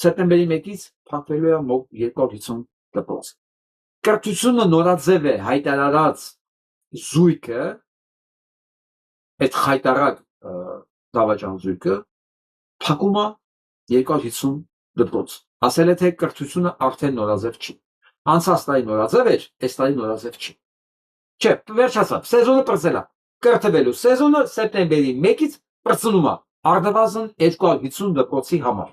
սեպտեմբերի 1-ից փակվելու է մոտ 250 դպրոց։ Կրթությունը նորաձև է հայտարարած զույգը, այդ խայտարակ դավաճան զույգը փակում է 250 դպրոց։ Ասել է թե կրթությունը արդեն նորաձև չի։ Անցած տարի նորաձև էր, այս տարի նորաձև չի։ Չէ, վերջացավ, սեզոնը պրծել է։ Կրթվելու սեզոնը սեպտեմբերի 1-ից պրծնում է առնվազն 250 դպրոցի համար։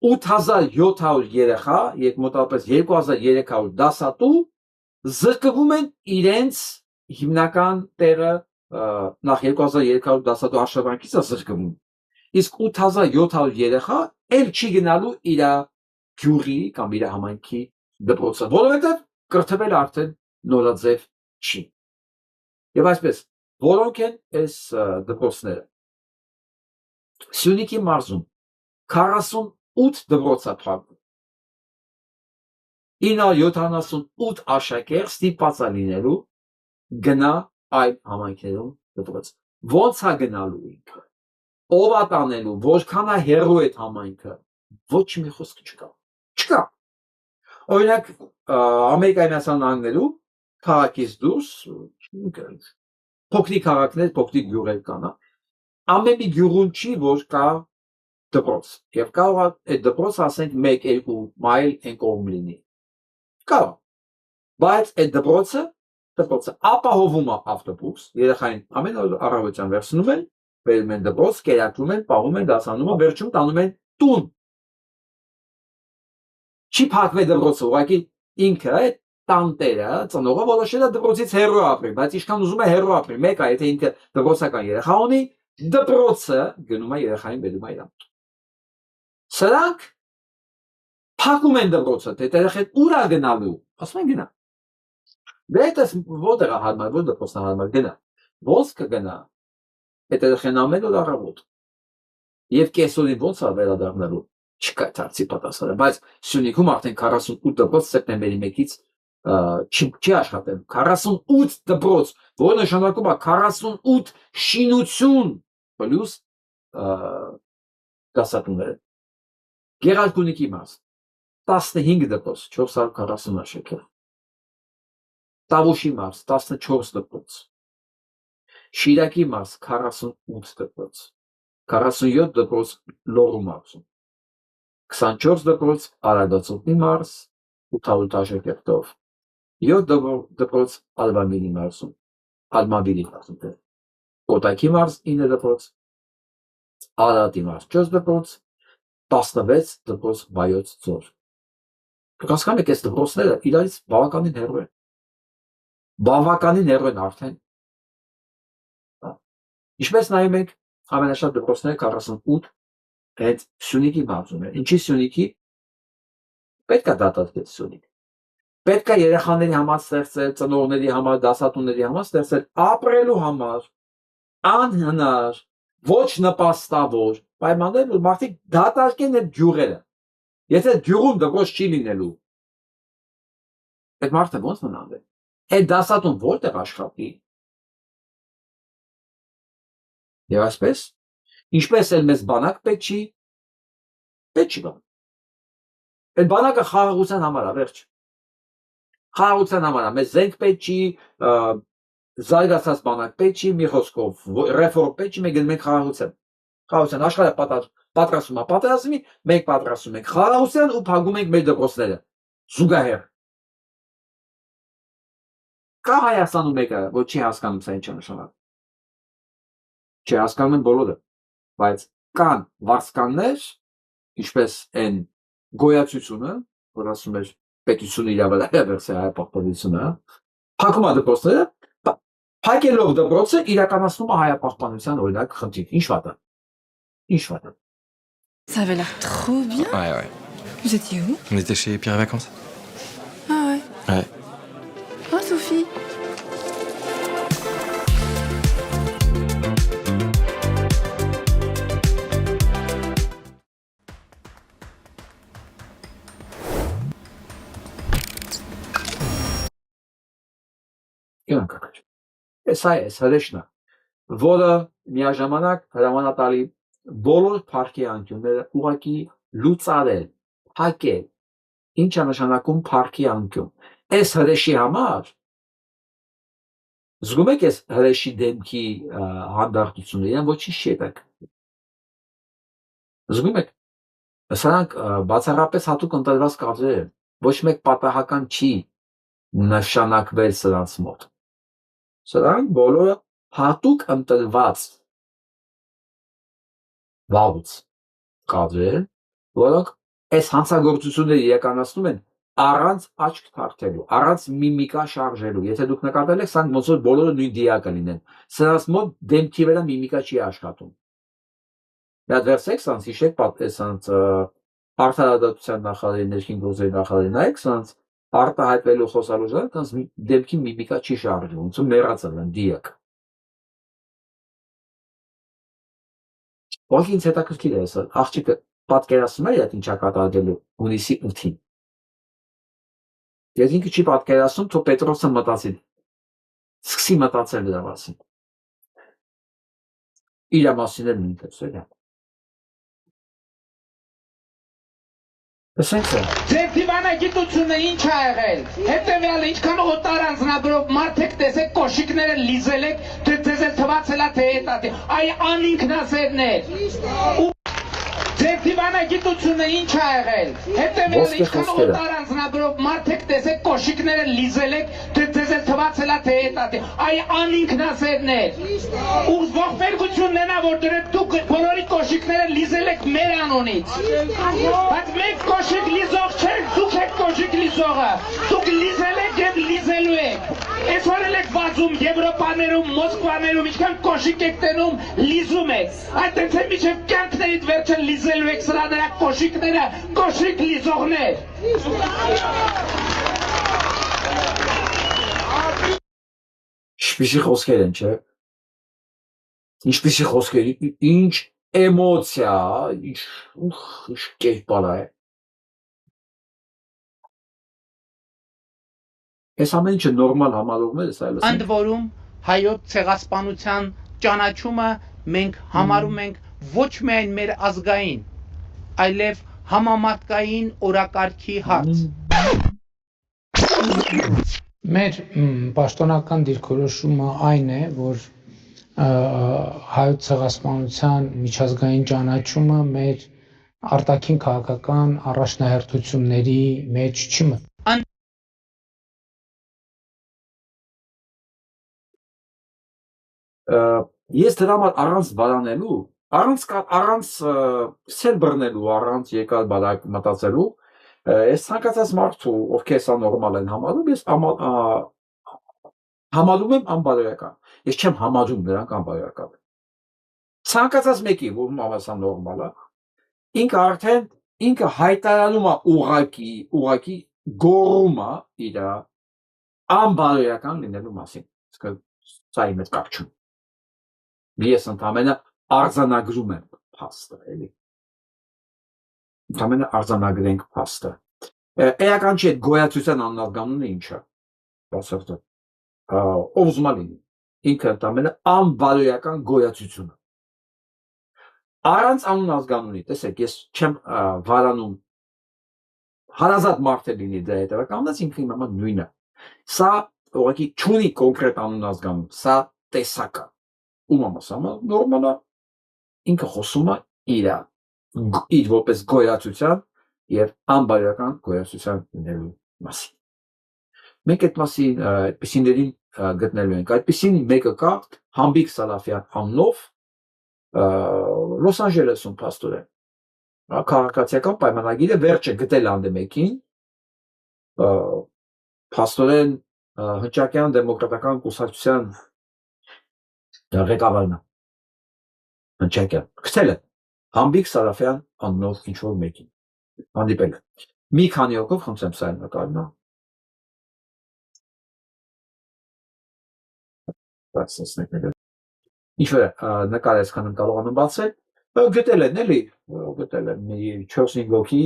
8700 երեխա, մոտավորապես 2300 դասատու զրկվում են իրենց հիմնական տեղը, նախ 2300 դասատու արշավանքից է զրկվում, իսկ 8700 երեխա էլ չի գնալու իր գյուղի կամ իր համայնքի դպրոցը, որովհետև կրթվել արդեն նորաձև չի։ Եվ այսպես, որոնք են այս դպրոցները։ Սյունիքի մարզում 48 դպրոց է փակվում։ 978 աշակերտ ստիպված է լինելու գնա այդ համայնքներում դպրոց։ Ոնց է գնալու ինքը։ Ով է տանելու, որքան է հեռու այդ համայնքը, ոչ մի խոսք չկա։ Չկա։ Օրինակ, Ամերիկայի Միացյալ Նահանգներում քաղաքից դուրս փոքրիկ քաղաքներ, փոքրիկ գյուղեր կան։ Ամեն մի գյուղում չի, որ կա դպրոց։ Եվ կարող է այդ դպրոցը ասենք 1-2 մայլ այն կողմ լինի։ Կարող։ Բայց այդ դպրոցը ապահովում է ավտոբուս, երեխային ամեն օր առավոտյան վերցնում են, բերում են դպրոց, կերակրում են, պահում են, դասանում, վերջում տանում են տուն։ Չի փակվել դպրոցը, ուղղակի ինքը այդ տանտերը, ծնողը որոշել է դպրոցից հեռու ապրի, բայց ինչքան ուզում է հեռու ապրի, մեկ է, եթե ինքը դպրոցական երեխա ունի, դպրոցը գնում է երեխային բերում է իր մոտ։ Սրանք փակում են դպրոցը, թե երեխան ուր է գնալու, ասում են գնա։ Դե այդպես որտեղ է հարմար, որ դպրոցն է հարմար, գնա։ Ոնց կգնա։ Այդ երեխան ամեն օր առավոտ։ Եվ կեսօրին ոնց է վերադառնալու։ Չկա դարձի պատասխանը, բայց Սյունիքում արդեն 48 դպրոց սեպտեմբերի 1-ից չի աշխատել 48 դպրոց, որը նշանակում է 48 շինություն պլյուս դասատուները։ Գեղարքունիքի մարզ 15 դպրոց 440 աշակերտ։ Տավուշի մարզ 14 դպրոց։ Շիրակի մարզ 48 դպրոց։ 47 դպրոց Լոռու մարզում։ 24 դպրոց Արագածոտնի մարզ 800 աշակերտով։ 7 դպրոց Ալմավիրի մարզում, Կոտայքի մարզ 9 դպրոց, Արարատի մարզ 4 դպրոց, 16 դպրոց Վայոց Ձոր։ Հասկանեք, այս դպրոցները իրարից բավականին հեռու են։ Բավականին հեռու են արդեն։ Ինչպես նայում եք, ամենաշատ դպրոցները 48 այդ Սյունիքի մարզում է։ Ինչի Սյունիքի։ Պետք է դատարկել Սյունիք։ Պետք է երեխաների համար ստեղծել, ծնողների համար, դասատուների համար ստեղծել ապրելու համար անհնար, ոչ նպաստավոր պայմաններ, որ մարդիկ դատարկեն այդ գյուղերը։ Եթե գյուղում դպրոց չի լինելու, այդ մարդը ո՞նց մնալու է։ Այդ դասատուն որտեղ աշխատի։ Եվ այսպես, ինչպես էլ մեզ բանակ պետք չի բան։ Այդ բանակը խաղաղության համար է, վերջ։ Խաղաղության համար է, մեզ զենք պետք չի, զարգացած բանակ պետք չի, մի խոսքով, ռեֆորմ պետք չի, մենք գնում ենք խաղաղության։ Խաղաղության աշխարհը պատրաստում է պատերազմի, մենք պատրաստում ենք խաղաղության ու փակում ենք մեր դպրոցները։ Զուգահեռ։ Կա Հայաստանում մեկը, որ չի հասկանում սա ինչ է նշանակում։ Չի հասկանում են բոլորը, բայց կան վարձկաններ, ինչպես այն գոյացությունը, որ ասում էր պետությունը իր վրա է վերցրել հայապահպանությունը, փակում է դպրոցները, փակելով դպրոցը իրականացնում է հայապահպանության օրինակ խնդիր։ Ինչ վատ է։ Ինչ վատ է։ Ça avait l'air trop bien. Ouais. Vous étiez où? On était chez Pierre et Vacances. Ah ouais. Ouais. Oh Sophie. Սա է հրեշնա, որը միաժամանակ հրամանատալի բոլոր փառքի անկյունները ուղղակի լուծարել, փակել, ինչ է նշանակում փառքի անկյուն։ Այս հրեշի համար զգում եք այս հրեշի դեմքի հանդարտությունը, իրեն ոչինչ չի ետք։ Զգում եք, սրանք բացառապես հատուկ ընտրված կադրեր են, ոչ մեկ պատահական չի նշանակվել սրանց մոտ։ Սրանք բոլորը հատուկ ընտրված վաղուց կադրեր, որոնք այս հանցագործությունները իրականացնում են առանց աչք թարթելու, առանց միմիկա շարժելու։ Եթե դուք նկատել եք, սրանք ոնց որ բոլորը նույն դիակը լինեն։ Սրանց մոտ դեմքի վրա միմիկա չի աշխատում։ Դա վերցեք, սրանց հիշեք, սրանց արդարադատության նախարարի, ներքին գործերի նախարարի նայեք, սրանց արտահայտվելու խոսալու ժամանակ, սրանց դեմքի միմիկա չի շարժվում, ոնց որ մեռածել են դիակ։ Ոնց ինձ հետաքրքիր է սա, աղջիկը պատկերացնում է այդ ինչա կատարելու հունիսի 8-ին։ Եթե ինքը չի պատկերացնում, թող Պետրոսը մտածի, սկսի մտածել դրա մասին։ Իր մասին էլ նույնպես է։ Լսենք սա։ Ձեր դիվանագիտությունը ինչ ա եղել։ Հետևյալը ինչքան օտար անձնագրով մարդ եք տեսեք կոշիկները լիզել եք, ձեզ էլ թվացել է թե հետա։ Այ անինքնասերներ։ Ձեր դիվանագիտությունը ինչ ա եղել։ Հետևյալը ինչքան օտար անձնագրով մարդ եք տեսեք կոշիկները լիզել եք, ձեզ էլ թվացել է թե հետա։ Այ անինքնասերներ։ Ու ողբերգությունն է նա որ դուք բոլորի կոշիկները լիզել եք մեր անունից։ Բայց մենք կոշիկ լիզող չենք, դուք եք կոշիկ լիզողը։ Դուք լիզել եք եւ լիզելու եք։ Այսօր էլ եք վազում Եվրոպաներում, Մոսկվաներում, ինչքան կոշիկ եք տենում, լիզում եք։ Այդ տենց է միջև կյանքներիդ վերջը լիզելու եք սրա նրա կոշիկները, կոշիկ լիզողներ։ Ինչպիսի խոսքեր են, չէ՞։ Ինչպիսի խոսքեր, ինչ էմոցիա, ինչ կերպար է։ Այս ամեն ինչը նորմալ համալողում է, սա լսենք։ Ընդ որում հայոց ցեղասպանության ճանաչումը մենք համարում ենք ոչ միայն մեր ազգային, այլև համամարտկային օրակարգի հարց։ Մեր պաշտոնական դիրքորոշումը այն է, որ հայոց ցեղասպանության միջազգային ճանաչումը մեր արտաքին քաղաքական առաջնահերթությունների մեջ չի մտնում։ Ես դրա համար առանց բանանելու, առանց սեր բռնելու, առանց երկար բարակ մտածելու, ես ցանկացած մարդու, ովքեր սա նորմալ են համարում, ես համարում եմ անբարոյական։ Ես չեմ համարում նրանք անբարոյական։ Ցանկացած մեկի, ում ամասա նորմալ է, ինքը հայտարարում է ուղղակի գոռում է իր անբարոյական լինելու մասին։ Սա իմ հետ կապ չունի։ Ես ընդամենը արձանագրում եմ փաստը, էլի։ Ընդամենը արձանագրենք փաստը։ Էական չի այդ գոյացության աննազգանունը ինչ է։ Բացարձակ։ Ով ուզում է լինի։ Ինքը ընդամենը անբարոյական գոյացություն է։ Առանց անուն ազգանունի, տեսեք, ես չեմ վարանում հարազատ մարդ է լինի դրա հետևականից ինքը իմ համար նույնն է։ Սա ուղղակի չունի կոնկրետ անուն ազգանուն, սա տեսակ է։ Ում ամասամը նորմալ է, ինքը խոսում է իր որպես գոյացության և անբարոյական գոյացության լինելու մասին։ Մենք այդ մասին այդպիսիներին գտնելու ենք, այդպիսին մեկը կա Համբիկ Սալաֆյան անունով Լոս Անջելեսում փաստորեն քաղաքացիական պայմանագիրը վերջը գտել անդեմեկին փաստորեն հնչակյան դեմոկրատական կուսակցության ղեկավարն է հնչակյան գտել է Համբիկ Սալաֆյան անունով ինչ-որ մեկին հանդիպել է մի քանի օկով խնդրեմ սա նկարն է ինչ-որ նկար այսքան եմ կարողանում բացել գտել են էլի գտել են մի 4-5 հոգի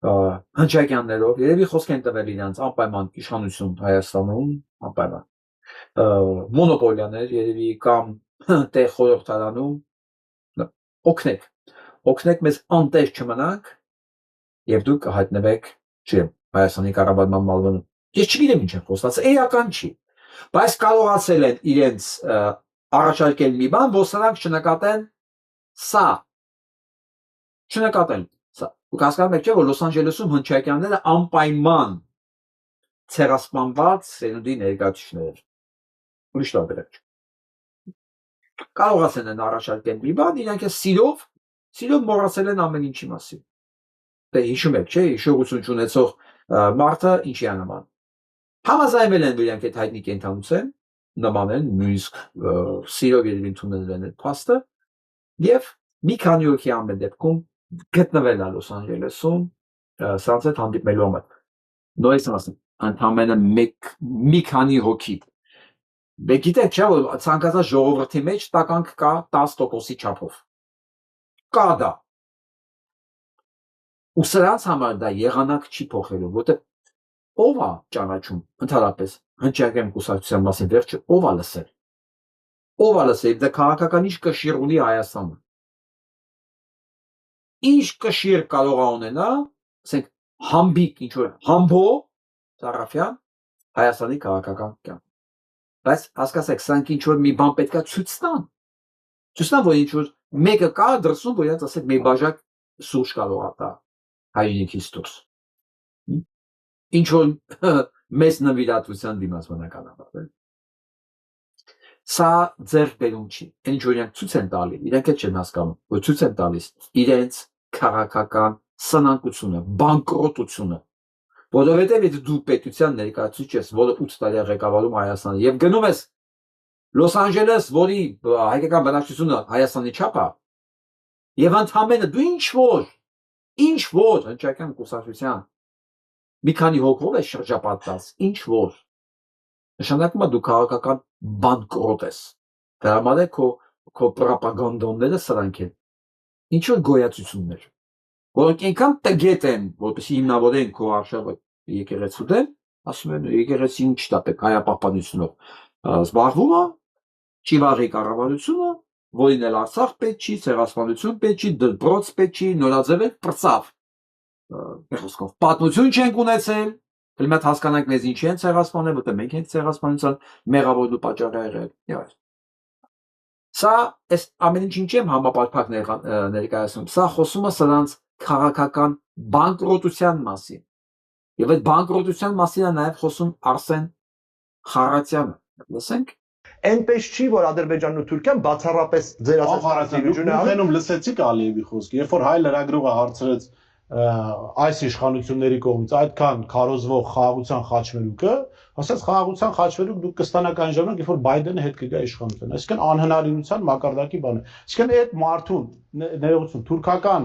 հնչակյաններով երևի խոսք են տվել իրանց անպայման իշխանություն Հայաստանում անպայման մոնոպոլիաներ երևի կամ տեղ խորհրդարանում օգնեք օգնեք մեզ անտեր չմնանք եւ դուք կհայտնվեք չեմ Հայաստանի կառավարման մալվանում։ Ես չգիտեմ ինչ են խոսված, էական չի, բայց կարողացել են իրենց առաջարկել մի բան, որ սրանք չնկատեն սա։ Չնկատեն սա։ Դուք հասկանում եք, չէ՞, որ Լոս Անջելեսում հնչակյանները անպայման ցեղասպանված սերունդի ներկայացուցիչներ։ Ուրիշ տարբերակ չէ։ Կարողացել են առաջարկել մի բան, իրանք սիրով մոռացել են ամեն ինչի մասին։ Դե հիշում եք, չէ՞, հիշողություն ունեցող մարդը ինչի է նման։ Համաձայնվել են, որ իրանք այդ հայտնի կենթանուց են, նման են, նույնիսկ սիրով երևի ընդունել են այդ փաստը, եւ մի քանի օքի ամեն դեպքում գտնվել է Լոս Անջելեսում սրանց հետ հանդիպելու համար։ Նույնիսկ ասեմ, ընդամենը մի քանի հոգի։ Դե գիտեք, չէ՞ որ ցանկացած ժողովրդի մեջ տականք կա 10%-ի չափով։ Կա դա։ Ու սրանց համար դա եղանակ չի փոխելու, որտեղ ով է ճանաչում ընդհանրապես հնչակյան կուսակցության մասին վերջը ով է լսել։ Ով է լսել, դա քաղաքական ինչ կշիռ ունի Հայաստանը։ Ինչ կշիռ կարող է ունենալ, ասենք համբիկ ինչ որ համբո Սարաֆյան Հայաստանի քաղաքական կյանք։ Բայց հասկացեք, սրանք ինչ որ մի բան պետքա ցույց տան։ Ցույց տան, որ ինչ որ մեկը կա դրսում, որ իրաց ասեք մի բաժակ սուրճ կարող է տա հայրենիքից դուրս։ Ինչ որ մեծ նվիրատվության դիմաց բնականաբար։ Սա ձեռք բերում չի։ Ինչ որ իրանք ցույց են տալի, իրանք էլ չեն հասկանում, որ ցույց են տալիս իրենց քաղաքական սնանկությունը, բանկրոտությունը, որովհետև եթե դու պետության ներկայացուցիչ ես, որը 8 տարի է ղեկավարում Հայաստանը եւ գնում ես Լոս Անջելես, որի հայկական բնակչությունը Հայաստանի չափ է, եւ ընդհանրապես դու ինչ որ հնչակյան կուսակցության մի քանի հոգով է շրջապատված, ինչ որ նշանակում է դու քաղաքական բանկրոտ ես։ Դրա համար է քո պրոպագանդոնները սրանք են։ Ինչ որ գոյացություններ, որոնք այնքան տգետ են, որպեսզի հիմնավորեն քո արշավը եկեղեցու դեմ, ասում են եկեղեցին ինչ տա պետք հայապահպանությունով զբաղվում է, չի վաղի կառավարությունը, որին էլ Արցախ պետք չի, ցեղասպանություն պետք չի, դպրոց պետք չի, նորաձև էլ պրծավ։ Խոսքով պատմություն չենք ունեցել, դեռ հասկանանք մեզ ինչի են ցեղասպանել, որտեղ մենք ենք ցեղասպանության մեղավորն ու պատճառը եղել։ Սա այս ամեն ինչ չեմ համապարփակ ներկայացնում, սա խոսում է սրանց քաղաքական բանկրոտության մասին։ Եվ այդ բանկրոտության մասին է նաև խոսում Արսեն Խարատյանը։ Լսենք։ Այնպես չի, որ Ադրբեջանն ու Թուրքիան բացառապես ձեր ասացիքներում լսեցիք Ալիևի խոսքը, երբ որ հայ լրագրողը հարցրեց այս իշխանությունների կողմից այդքան քարոզվող խաղաղության խաչմերուկը, ասաց խաղաղության խաչմերուկ դուք կստանաք այն ժամանակ, երբ որ Բայդենը հետ կգա իշխանության։ Այսինքն անհնարինության մակարդակի բան է։ Այսինքն այդ մարդուն ներողություն թուրքական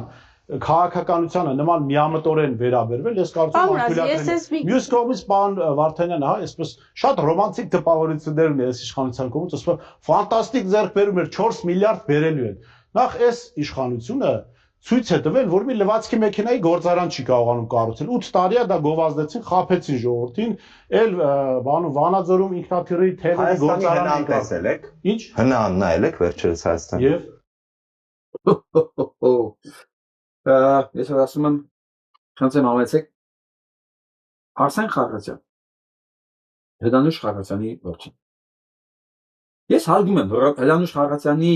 քաղաքականությանը նման միամտորեն վերաբերվել, ես կարծում եմ անկյունացնել։ Մյուս կողմից պարոն Վարդանյանը, հա, այսպես շատ ռոմանտիկ տպավորություններ ունի այս իշխանության կողմից, ասում եմ ֆանտաստիկ ձեռքբերում էր 4 միլիարդ բերելու են։ Նախ այս իշխանությունը ցույց է տվել, որ մի լվացքի մեքենայի գործարան չի կարողանում կառուցել։ 8 տարի է դա գովազդեցին, խաբեցին ժողովրդին, էլ բանու Վանաձորում ինքնաթիռի թևերի գործարան տեսել եք։ Ինչ։ Հնան նայել եք վերջերս Հայաստան։ Եվ ես ասում եմ խնդրեմ համեցեք Արսեն Խարատյան Հրանուշ Խարատյանի որդին։ Ես հարգում եմ Հրանուշ Խարատյանի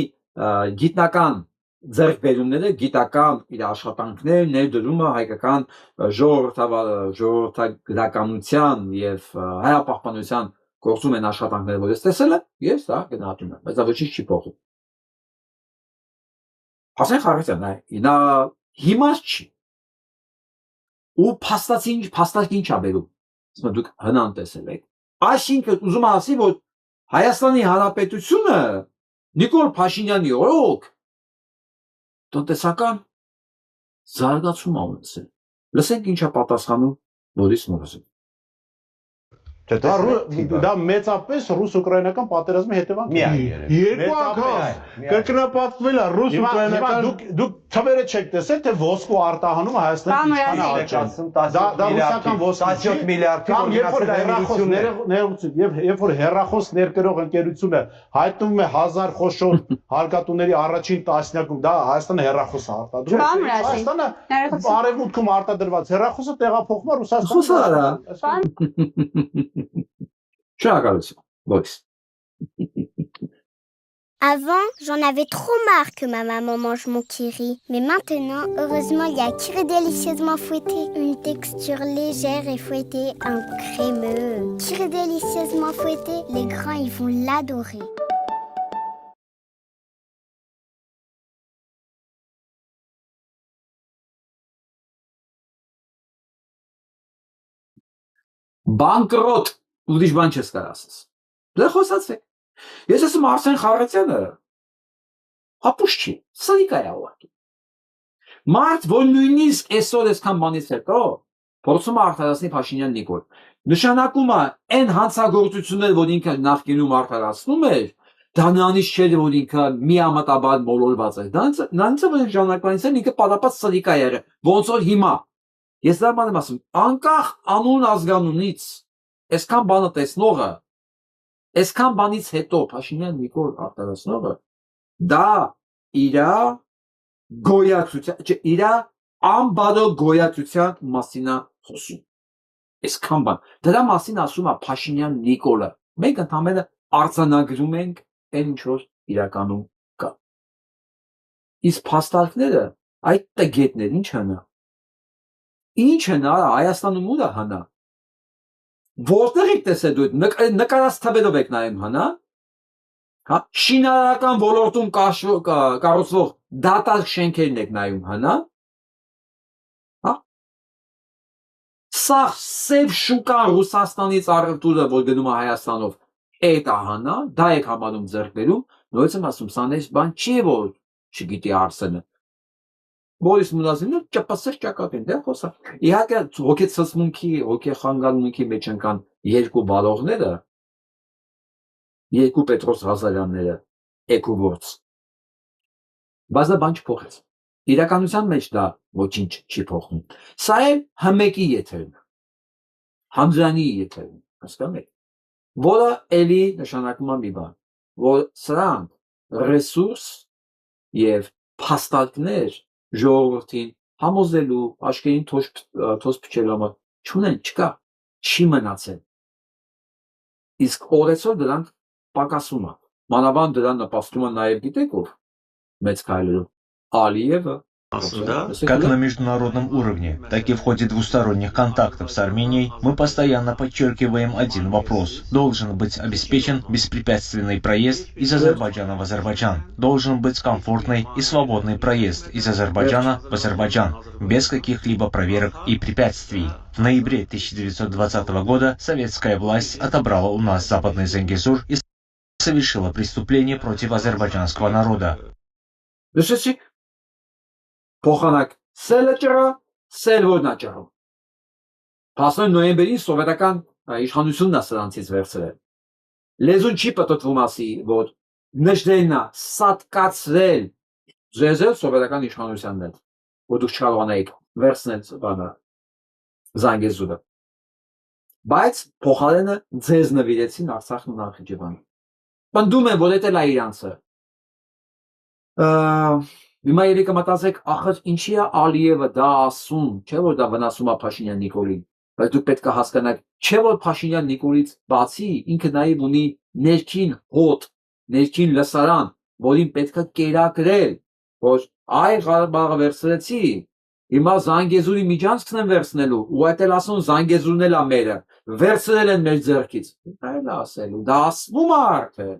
գիտնական ձեռքբերումները, գիտական իր աշխատանքներ, ներդրումը հայկական ժողովրդագրականության եւ հայապահպանության գործում են աշխատանքները, որ ես տեսել եմ, ես դա գնահատում եմ, բայց դա ոչինչ չի փոխում։ Արսեն Խարատյանն նա հիմար չի։ Ու փաստացի ինչ է բերում։ Ասում դուք հնան տեսել եք։ Այսինքն ուզում ասի, որ Հայաստանի Հանրապետությունը Նիկոլ Փաշինյանի օրոք տնտեսական զարգացում ունեցել։ Լսենք ինչա պատասխանում Բորիս Մորոզը։ Դա մեծապես ռուս-ուկրաինական պատերազմի հետևանք է։ Երկու անգամ կրկնապատկվել է ռուս-ուկրաինական Դուք թվերը չեք տեսել, թե ոսկու արտահանումը Հայաստանի ինչքան է աճում։ Դա ռուսական ոսկի 17 միլիարդի կամ երբ որ հեռախոս ներկրող ընկերությունը հայտնում է 1000 խոշոր հարկատուների առաջին տասնյակում, դա Հայաստանը հեռախոս է արտադրում։ Հայաստանը արևմուտքում արտադրված հեռախոսը տեղափոխվում է Ռուսաստան։ Շնորհակալություն, Boris. Avant, j'en avais trop marre que ma maman mange mon kiri. Mais maintenant, heureusement, il y a kiri délicieusement fouetté. Une texture légère et fouettée, un crémeux. Kiri délicieusement fouetté, les grands, ils vont l'adorer. Բանկրոտ, ուրիշ բան չես կարող ասես։ Դե խոսացեք։ Ես ասում Արսեն Խառատյանը ապուշ չի, սրիկա է ուղղակի։ Մարդ, որ նույնիսկ այսօր այսքան բանից հետո փորձում է արդարացնել Փաշինյան Նիկոլ, նշանակում է այն հանցագործությունները, որ ինքը նախկինում արդարացնում էր, դա նրանից չէ, որ ինքը միամտաբար մոլորված է։ Նրանց որ ժամանակվանից ինքը պատապած սրիկա է եղել, ոնց որ հիմա։ Ես դա բան եմ ասում, անկախ անուն ազգանունից, այսքան բանը տեսնողը, այսքան բանից հետո Փաշինյան Նիկոլ արտարացնողը, դա իրա գոյացության, չէ, իրա անբարո գոյացության մասին է խոսում։ Այսքան բան, դրա մասին ասում է Փաշինյան Նիկոլը, մենք ընդամենը արձանագրում ենք այն ինչ որ իրականում կա։ Իսկ փաստարկները, այդ տգետներ ինչ հնա։ Ինչ հնա, Հայաստանում ուր է հնա։ Որտեղ եք տեսել դու նկարած թվերով եք նայում հնա։ Հա, շինարարական ոլորտում կառուցվող դատարկ շենքերն եք նայում հնա։ Հա։ Սա սև շուկան Ռուսաստանից առևտուրը, որ գնում է Հայաստանով, այդ է հնա, դա եք համարում ձեռք բերում, նույնիսկ եմ ասում, սա նես բան չի, որ չգիտի Արսենը։ Boris Մունազինը ճպասեր ճակատին, դե խոսա։ Իհարկե հոգեցածմունքի, հոգեխանգալմունքի մեջ ընկան երկու բարողները, երկու Պետրոս Ղազարյանները, էկուգործ։ Բայց դա բան չփոխեց։ Իրականության մեջ դա ոչինչ չի փոխում։ Սա էլ հմեկի եթերն է։ Համզանի եթերն, հասկանու՞մ եք։ Որը էլի նշանակում է մի բան, որ սրանք ռեսուրս եւ փաստարկներ ժողովրդին համոզելու, աչքերին թոս փչելու համար չունեն, չկա, չի մնացել։ Իսկ օրեցօր դրանք պակասում է։ Մանավանդ դրան նպաստում է նաև գիտեք ով մեծ քայլերով Ալիևը։ Как на международном уровне, так и в ходе двусторонних контактов с Арменией мы постоянно подчеркиваем один вопрос. Должен быть обеспечен беспрепятственный проезд из Азербайджана в Азербайджан. Должен быть комфортный и свободный проезд из Азербайджана в Азербайджан, без каких-либо проверок и препятствий. В ноябре 1920 года советская власть отобрала у нас западный Зангезур и совершила преступление против азербайджанского народа. Փոխանակ սելը ճրա, սել որն է ճրում։ 10 նոյեմբերին սովետական իշխանությունն է սրանցից վերցրել։ Լեզուն չի պատտվում ասի, որ նշտերն է սատկացրել ձեզ սովետական իշխանությանն հետ, որ դուք չկարողանայիք վերցնել բանը Զանգեզուրը։ Բայց փոխարենը ձեզ նվիրեցին Արցախն ու Նախիջևանը։ Պնդում են, որ դա էլ է իրանցը։ Հիմա երեկը մտածեք, ախր ինչի է Ալիևը դա ասում, չէ որ դա վնասում է Փաշինյան Նիկոլին, բայց դուք պետք է հասկանաք, չէ որ Փաշինյան Նիկոլից բացի ինքը նաև ունի ներքին հոտ, ներքին լսարան, որին պետք է կերակրել, որ այ Ղարաբաղը վերցրեցի, հիմա Զանգեզուրի միջանցքն են վերցնելու, ու այդ էլ ասում Զանգեզուրն էլ է մերը, վերցրել են մեր ձեռքից։ Դա էլ ասելու, դա ասվում է արդեն։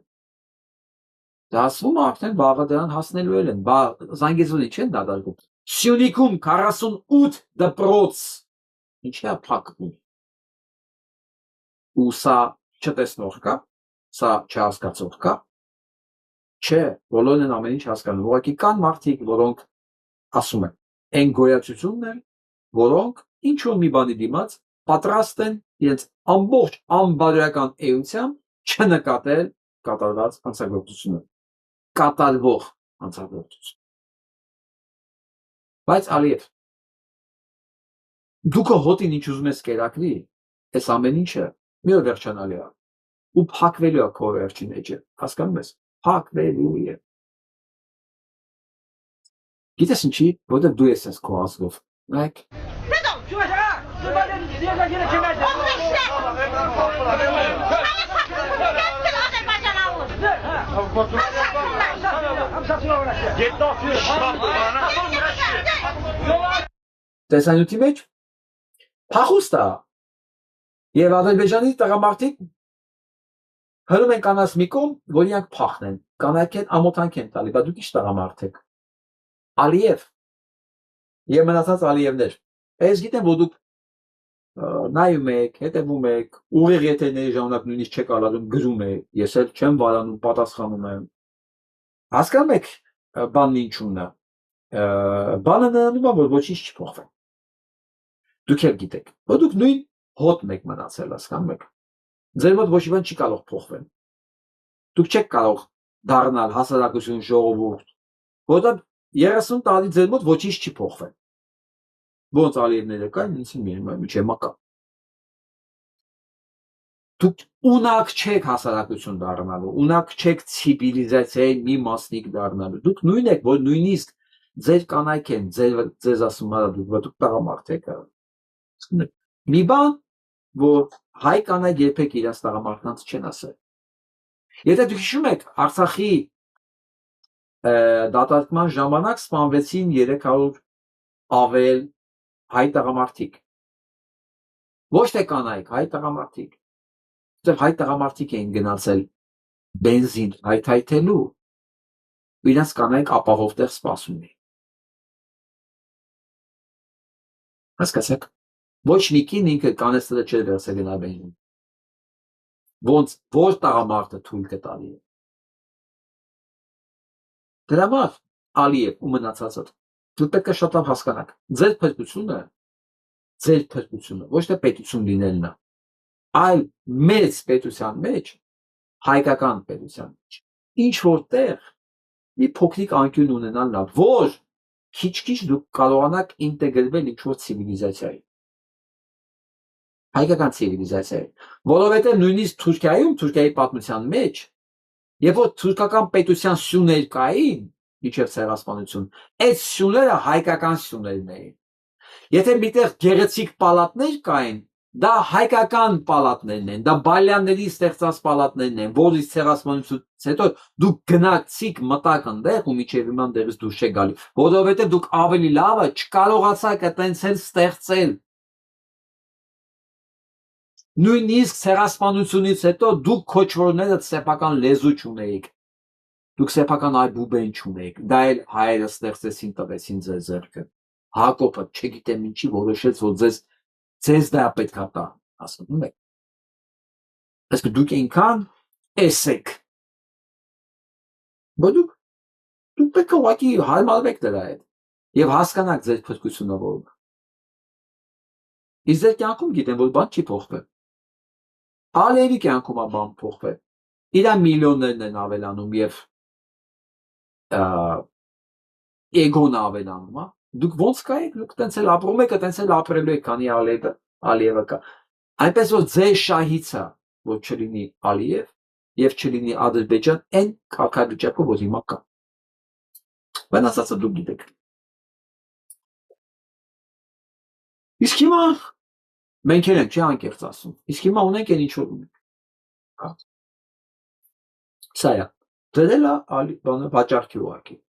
Դա ասվում է արդեն վաղը դրան հասնելու են, Զանգեզուրի չեն դադարում։ Սյունիքում 48 դպրոց, ինչի է փակվում։ Ու սա չտեսնող կա, սա չհասկացող կա։ Չէ, բոլորն են ամեն ինչ հասկանում, ուղղակի կան մարդիկ, որոնք ասում են, այն գոյացությունն են, որոնք ինչ որ մի բանի դիմաց պատրաստ են իրենց ամբողջ անբարոյական էությամբ չնկատել կատարված հանցագործությունը, կատարվող հանցագործություն։ Բայց Ալիև, դու քո հոտին ինչ ուզում ես կերակրի, այս ամեն ինչը մի օր վերջանալի է ու փակվելու է քո վերջին էջը, հասկանում ես, փակվելու է։ Գիտես ինչի, որտեղ դու ես քո ազգով, նայեք։ Տեսանյութի մեջ փախուստ է եւ Ադրբեջանի տղամարդիկ հրում են կանաց մի կողմ, որ իրանք փախնեն, կանայք են ամոթանք են տալի, բայց դուք ինչ տղամարդ եք։ Ալիև եւ մնացած Ալիևներ, ես գիտեմ, որ դուք նայում եք, հետևում եք, ուղիղ եթերների ժամանակ նույնիսկ չեք ալալում, գրում եք, ես էլ չեմ վարանում, պատասխանում եմ։ Հասկանում եք բանն ինչու՞մն է։ Բանը նրանում է, որ ոչինչ չի փոխվել։ Դուք էլ գիտեք, որ դուք նույն հոտն եք մնացել, հասկանում եք։ Ձեր մոտ ոչ մի բան չի կարող փոխվել։ Դուք չեք կարող դառնալ հասարակություն, ժողովուրդ, որտեղ 30 տարի ձեր մոտ ոչինչ չի փոխվել։ Ոնց Ալիևները կային, ինձ միջև մակա։ Դուք ունակ չեք հասարակություն դառնալու, ունակ չեք ցիվիլիզացիայի մի մասնիկ դառնալու։ Դուք նույն եք, որ նույնիսկ ձեր կանայք են, ձեզ ասում արա դուք տղամարդ եք։ Մի բան, որ հայ կանայք երբեք իրաց տղամարդկանց չեն ասել։ Եթե դուք հիշում եք, Արցախի դատարկման ժամանակ սպանվեցին 300 ավել հայ տղամարդիկ։ Ոչ թե կանայք, հայ տղամարդիկ։ Այդտեղ հայ տղամարդիկ էին գնացել բենզին հայթայթելու, ու իրենց կանայք ապահով տեղ սպասում էին։ Հասկացեք, ոչ մի կին ինքը կանեստը չէր վերցել գնա բենզին։ Ոնց որ տղամարդը թույլ կտալի է։ Դրա համար Ալիև ու մնացածը դուք պետք է շատ լավ հասկանաք, ձեր փրկությունը ոչ թե պետություն լինելն է, այլ մեծ պետության մեջ, հայկական պետության մեջ, ինչ որտեղ մի փոքրիկ անկյուն ունենալն է, որ քիչ-քիչ դուք կարողանաք ինտեգրվել ինչ-որ ցիվիլիզացիայի, հայկական ցիվիլիզացիայի, որովհետև նույնիսկ Թուրքիայում, Թուրքիայի պատմության մեջ, երբ որ թուրքական պետության սյուներ կային, միջև ցեղասպանություն, այդ սյուները հայկական սյուներն էին։ Եթե միտեղ գեղեցիկ պալատներ կային, դա հայկական պալատներն են, դա բալյանների ստեղծած պալատներն են, որից ցեղասպանությունից հետո դուք գնացիք մտակ ընդեղ ու միջև իման դերից դուրս չեք գալի, որովհետև դուք ավելի լավը չկարողացաք այտենց էլ ստեղծել։ Նույնիսկ ցեղասպանությունից հետո դուք քոչվորները սեփական լեզու չունեիք, դուք սեփական այբուբեն չունեիք, դա էլ հայերը ստեղծեցին, տվեցին ձեր ձեռքը։ Հակոբը չգիտեմ ինչի որոշեց, որ ձեզ դա պետք է տա, հասկանում եք։ Այսինքն դուք այնքան էսեք, որ դուք պետք է ուղղակի հարմարվեք դրա հետ եւ հասկանաք ձեր փրկությունը որն է։ Իսկ ձեր կյանքում գիտեմ, որ բան չի փոխվել։ Ալիևի կյանքում բան փոխվել։ Իրա միլիոններն են ավելանում եւ էգոն ավելանում, հա։ Դուք ոնց կայեք, դուք տենց էլ ապրում եք, տենց էլ ապրելու եք, քանի Ալիևը կա։ Այնպես որ ձեր շահիցը, որ չլինի Ալիև եւ չլինի Ադրբեջան, այն կարգավիճակով որ հիմա կա։ Մնացածը դուք գիտեք։ Իսկ հիմա մենք էլ ենք, չի անկեղծ ասում։ Իսկ հիմա ունենք այն ինչ որ ունենք։ Սա է։ Դրել է բանը վաճառքի ուղղակի։